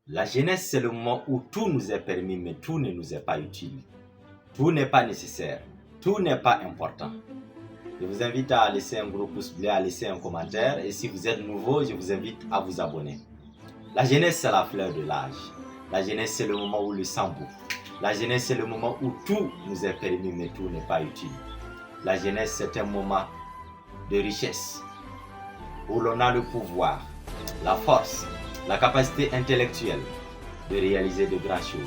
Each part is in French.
La jeunesse, c'est le moment où tout nous est permis, mais tout ne nous est pas utile. Tout n'est pas nécessaire. Tout n'est pas important. Je vous invite à laisser un gros pouce bleu, à laisser un commentaire. Et si vous êtes nouveau, je vous invite à vous abonner. La jeunesse, c'est la fleur de l'âge. La jeunesse, c'est le moment où le sang bout. La jeunesse, c'est le moment où tout nous est permis, mais tout n'est pas utile. La jeunesse, c'est un moment de richesse, où l'on a le pouvoir, la force, la capacité intellectuelle de réaliser de grandes choses.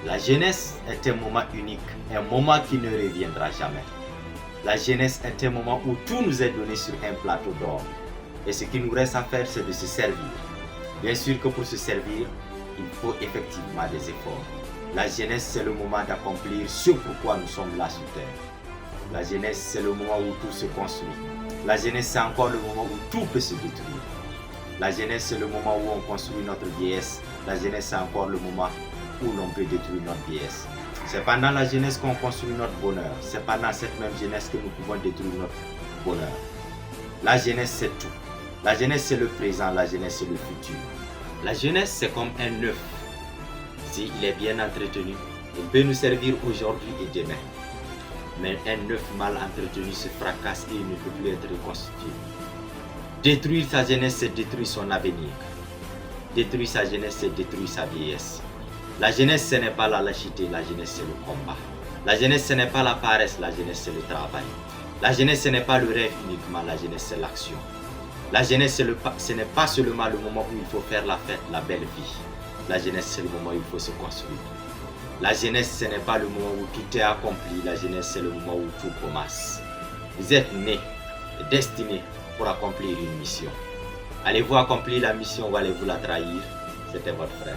La jeunesse est un moment unique, un moment qui ne reviendra jamais. La jeunesse est un moment où tout nous est donné sur un plateau d'or. Et ce qui nous reste à faire, c'est de se servir. Bien sûr que pour se servir, il faut effectivement des efforts. La jeunesse, c'est le moment d'accomplir ce pourquoi nous sommes là sur terre. La jeunesse, c'est le moment où tout se construit. La jeunesse, c'est encore le moment où tout peut se détruire. La jeunesse, c'est le moment où on construit notre vieillesse. La jeunesse, c'est encore le moment où l'on peut détruire notre vieillesse. C'est pendant la jeunesse qu'on construit notre bonheur. C'est pendant cette même jeunesse que nous pouvons détruire notre bonheur. La jeunesse, c'est tout. La jeunesse, c'est le présent. La jeunesse, c'est le futur. La jeunesse, c'est comme un œuf. S'il est bien entretenu, il peut nous servir aujourd'hui et demain. Mais un œuf mal entretenu se fracasse et il ne peut plus être reconstitué. Détruire sa jeunesse, c'est détruire son avenir. Détruire sa jeunesse, c'est détruire sa vieillesse. La jeunesse, ce n'est pas la lâcheté, la jeunesse, c'est le combat. La jeunesse, ce n'est pas la paresse, la jeunesse, c'est le travail. La jeunesse, ce n'est pas le rêve uniquement, la jeunesse, c'est l'action. La jeunesse, ce n'est pas seulement le moment où il faut faire la fête, la belle vie. La jeunesse, c'est le moment où il faut se construire. La jeunesse, ce n'est pas le moment où tout est accompli, la jeunesse, c'est le moment où tout commence. Vous êtes nés et destinés pour accomplir une mission. Allez-vous accomplir la mission ou allez-vous la trahir? C'était votre frère.